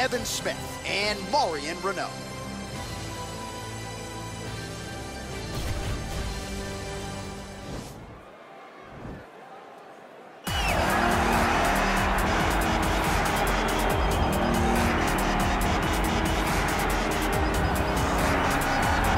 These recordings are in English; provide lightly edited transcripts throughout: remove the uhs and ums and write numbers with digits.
Evans-Smith and Marion Reneau.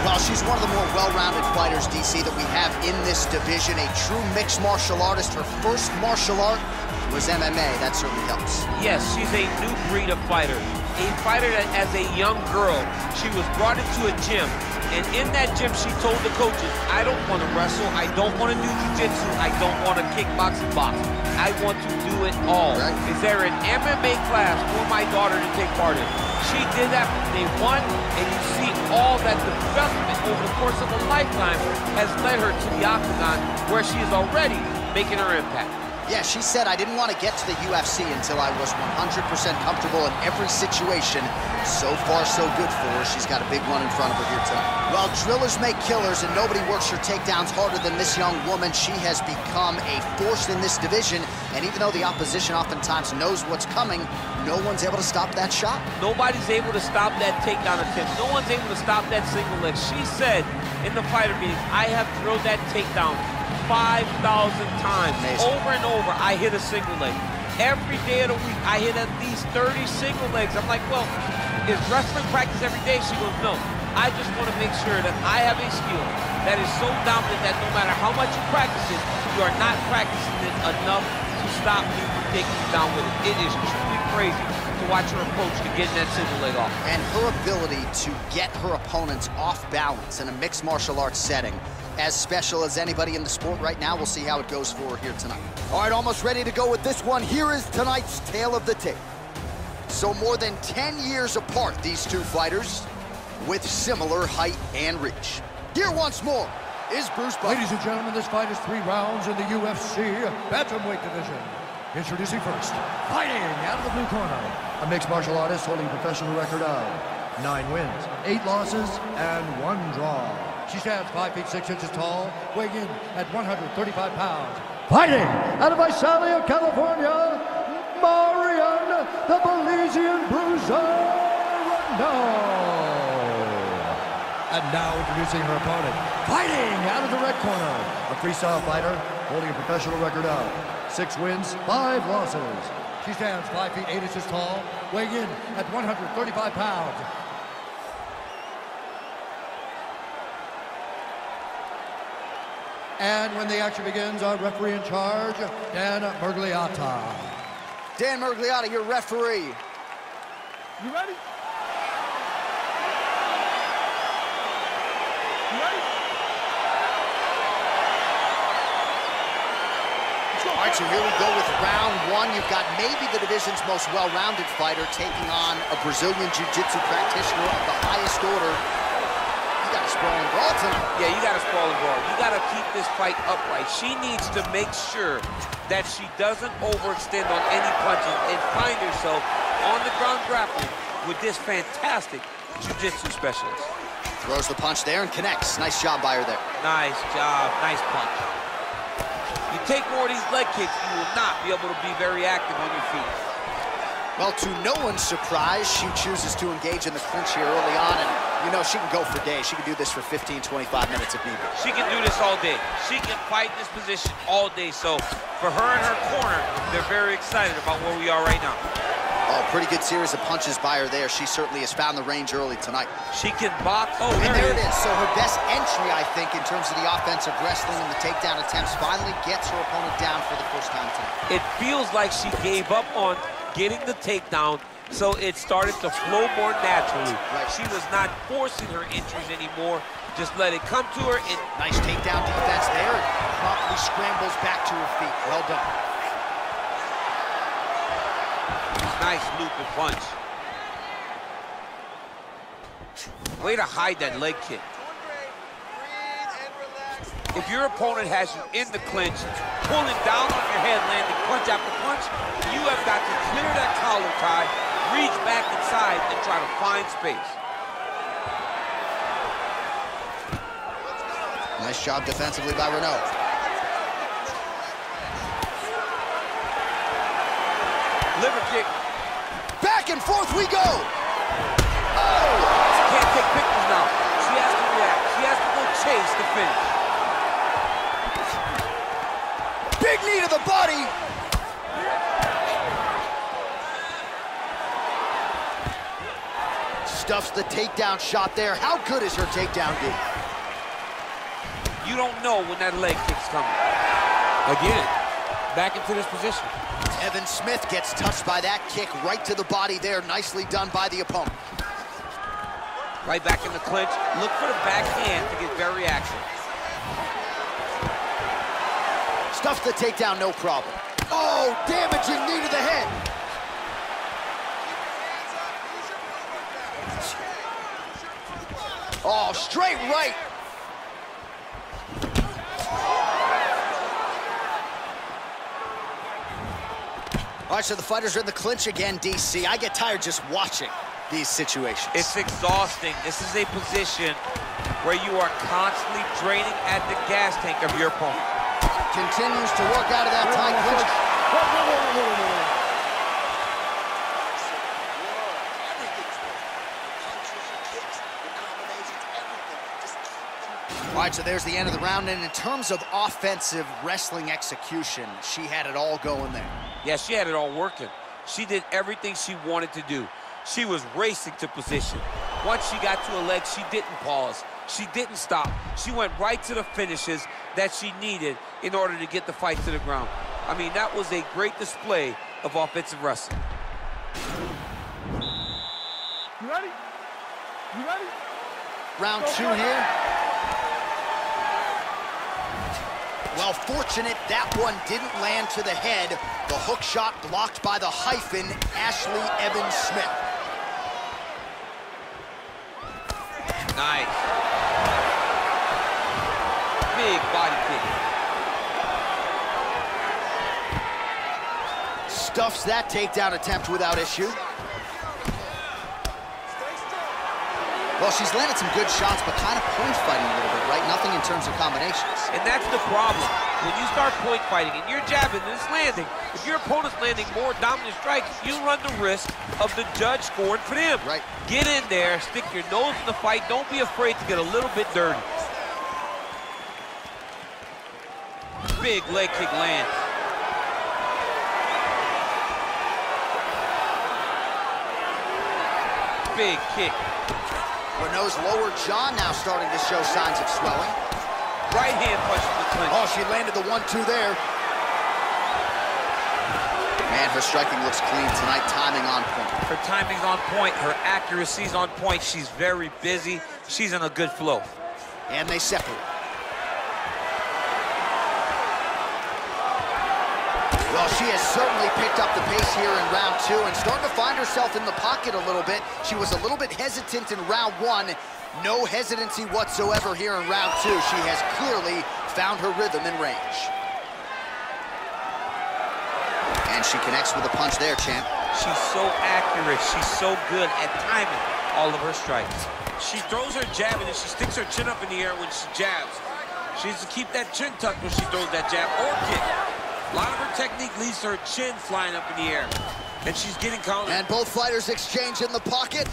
Well, she's one of the more well-rounded fighters, DC, that we have in this division. A true mixed martial artist. Her first martial art was MMA. That certainly helps. Yes, she's a new breed of fighter. A fighter that, as a young girl, she was brought into a gym. And in that gym, she told the coaches, I don't want to wrestle. I don't want to do jiu-jitsu. I don't want to kickbox and box. I want to do it all. Right. Is there an MMA class for my daughter to take part in? She did that from day one, and you see all that development over the course of a lifetime has led her to the octagon, where she is already making her impact. Yeah, she said, I didn't want to get to the UFC until I was 100% comfortable in every situation. So far, so good for her. She's got a big one in front of her here tonight. Well, drillers make killers, and nobody works her takedowns harder than this young woman. She has become a force in this division, and even though the opposition oftentimes knows what's coming, no one's able to stop that shot. Nobody's able to stop that takedown attempt. No one's able to stop that single leg. She said in the fighter meeting, I have drilled that takedown 5,000 times. Amazing. Over and over, I hit a single leg. Every day of the week, I hit at least 30 single legs. I'm like, well, is wrestling practice every day? She goes, no. I just want to make sure that I have a skill that is so dominant that no matter how much you practice it, you are not practicing it enough to stop me from taking you down with it. It is truly crazy to watch her approach to getting that single leg off. And her ability to get her opponents off balance in a mixed martial arts setting, as special as anybody in the sport right now. We'll see how it goes for her here tonight. All right, almost ready to go with this one. Here is tonight's tale of the tape. So more than 10 years apart, these two fighters with similar height and reach. Here once more is Bruce Buffer. Ladies and gentlemen, this fight is 3 rounds in the UFC bantamweight division. Introducing first, fighting out of the blue corner, a mixed martial artist holding a professional record of 9 wins, 8 losses, and 1 draw. She stands 5 feet 6 inches tall, weighing in at 135 pounds. Fighting out of Visalia, California, Marion, the Belizean Bruiser Reneau. And now introducing her opponent, fighting out of the red corner, a freestyle fighter holding a professional record of 6 wins, 5 losses. She stands 5 feet 8 inches tall, weighing in at 135 pounds. And when the action begins, our referee in charge, Dan Mergliata. Dan Mergliata, your referee. You ready? You ready? All right, so here we go with round 1. You've got maybe the division's most well-rounded fighter taking on a Brazilian Jiu-Jitsu practitioner of the highest order. You got a sprawling brawl tonight. Yeah, you got a sprawling brawl. You got to keep this fight upright. She needs to make sure that she doesn't overextend on any punches and find herself on the ground grappling with this fantastic jiu-jitsu specialist. Throws the punch there and connects. Nice job by her there. Nice job. Nice punch. You take more of these leg kicks, you will not be able to be very active on your feet. Well, to no one's surprise, she chooses to engage in the clinch here early on, and you know she can go for days. She can do this for 15, 25 minutes if need be. She can do this all day. She can fight this position all day. So for her and her corner, they're very excited about where we are right now. Oh, pretty good series of punches by her there. She certainly has found the range early tonight. She can box. Oh, and there it is. So her best entry, I think, in terms of the offensive wrestling and the takedown attempts, finally gets her opponent down for the first time tonight. It feels like she gave up on getting the takedown, so it started to flow more naturally. Right. She was not forcing her entries anymore. Just let it come to her. And nice takedown defense there. And promptly scrambles back to her feet. Well done. Nice loop and punch. Way to hide that leg kick. If your opponent has you in the clinch, pulling down on your head, landing punch after punch, you have got to clear that collar tie, reach back inside, and try to find space. Nice job defensively by Reneau. Liver kick. Back Back and forth we go. Oh! She can't take pictures now. She has to react. She has to go chase the finish. Big knee to the body. Stuffs the takedown shot there. How good is her takedown D? You don't know when that leg kick's coming. Again, back into this position. Evans-Smith gets touched by that kick right to the body there. Nicely done by the opponent. Right back in the clinch. Look for the backhand to get very active. Stuffs the takedown, no problem. Oh, damaging knee to the head. Oh, straight right. All right, so the fighters are in the clinch again, DC. I get tired just watching these situations. It's exhausting. This is a position where you are constantly draining at the gas tank of your opponent. Continues to work out of that tight clinch. All right, so there's the end of the round, and in terms of offensive wrestling execution, she had it all going there. Yeah, she had it all working. She did everything she wanted to do. She was racing to position. Once she got to her leg, she didn't pause. She didn't stop. She went right to the finishes that she needed in order to get the fight to the ground. I mean, that was a great display of offensive wrestling. You ready? You ready? Round two here. Well, fortunate that one didn't land to the head. The hook shot blocked by the hyphen, Ashlee Evans-Smith. Nice. Big body kick. Stuffs that takedown attempt without issue. Well, she's landed some good shots, but kind of point fighting a little bit, right? Nothing in terms of combinations. And that's the problem. When you start point fighting and you're jabbing and it's landing, if your opponent's landing more dominant strikes, you run the risk of the judge scoring for them. Right. Get in there, stick your nose in the fight. Don't be afraid to get a little bit dirty. Big leg kick lands. Big kick. Reneau's lower jaw now starting to show signs of swelling. Right hand punch in the clinch. Oh, she landed the 1-2 there. Man, her striking looks clean tonight. Timing on point. Her timing's on point. Her accuracy's on point. She's very busy. She's in a good flow. And they separate. Well, she has certainly picked up the pace here in round two and starting to find herself in the pocket a little bit. She was a little bit hesitant in round one. No hesitancy whatsoever here in round two. She has clearly found her rhythm and range. And she connects with a punch there, champ. She's so accurate. She's so good at timing all of her strikes. She throws her jab and then she sticks her chin up in the air when she jabs. She needs to keep that chin tucked when she throws that jab or kick. A lot of her technique leads to her chin flying up in the air. And she's getting countered. And both fighters exchange in the pocket.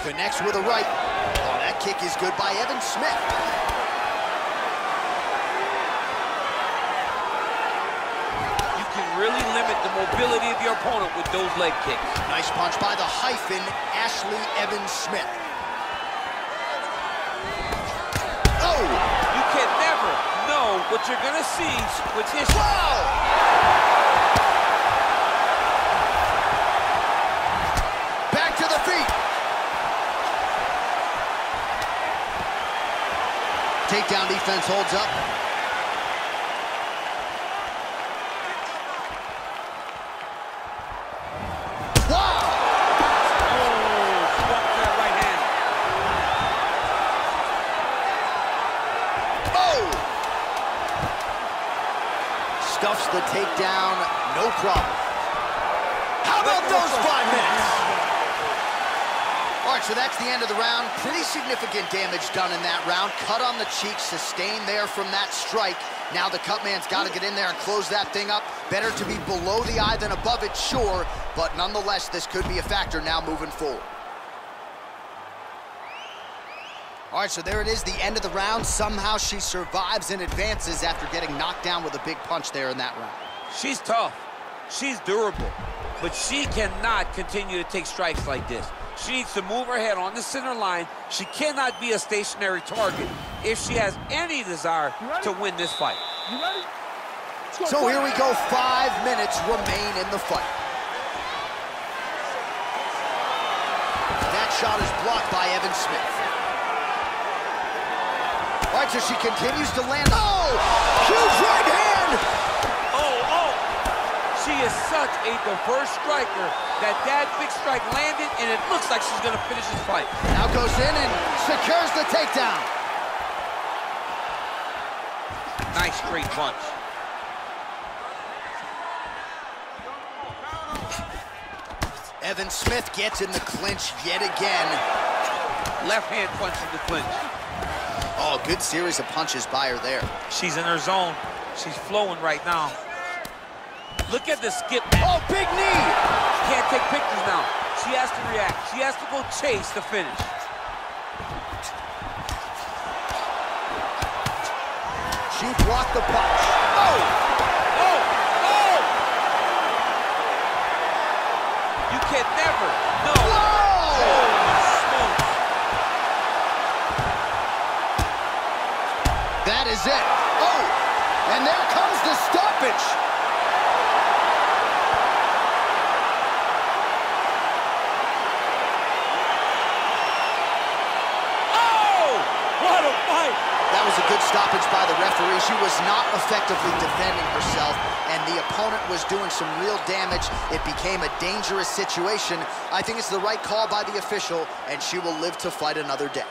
Connects with a right. Oh, that kick is good by Evans-Smith. You can really limit the mobility of your opponent with those leg kicks. Nice punch by the hyphen, Ashlee Evans-Smith. Oh! You can never know what you're gonna see with this. Wow! Back to the feet. Takedown defense holds up. Wow! Oh, swung to that right hand. Oh! Stuffs the takedown, no problem. How about those 5 minutes? All right, so that's the end of the round. Pretty significant damage done in that round. Cut on the cheek, sustained there from that strike. Now the cut man's got to get in there and close that thing up. Better to be below the eye than above it, sure, but nonetheless, this could be a factor now moving forward. All right, so there it is, the end of the round. Somehow she survives and advances after getting knocked down with a big punch there in that round. She's tough. She's durable. But she cannot continue to take strikes like this. She needs to move her head on the center line. She cannot be a stationary target if she has any desire to win this fight. You ready? So here we go, 5 minutes remain in the fight. That shot is blocked by Evans-Smith. All right, so she continues to land. Oh, huge right hand! She is such a diverse striker that big strike landed, and it looks like she's gonna finish this fight. Now goes in and secures the takedown. Nice straight punch. Evans-Smith gets in the clinch yet again. Left hand punch in the clinch. Oh, good series of punches by her there. She's in her zone. She's flowing right now. Look at the skip. Oh, big knee! She can't take pictures now. She has to react. She has to go chase the finish. She blocked the punch. Oh! Oh! Oh! You can never. No. Whoa! Smokes. That is it. Oh! And there comes the stoppage. That was a good stoppage by the referee. She was not effectively defending herself, and the opponent was doing some real damage. It became a dangerous situation. I think it's the right call by the official, and she will live to fight another day.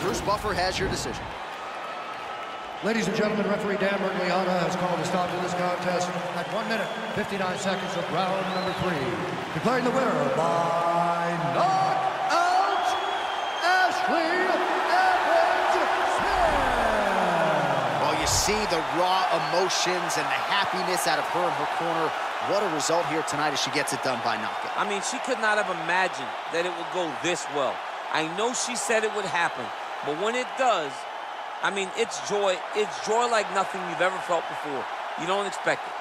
Bruce Buffer has your decision. Ladies and gentlemen, referee Dan Mergliana has called a stop to this contest at 1 minute, 59 seconds of round number 3. Declaring the winner by knockout, Ashlee Evans-Smith. Well, you see the raw emotions and the happiness out of her in her corner. What a result here tonight as she gets it done by knockout. I mean, she could not have imagined that it would go this well. I know she said it would happen, but when it does, I mean, it's joy like nothing you've ever felt before. You don't expect it.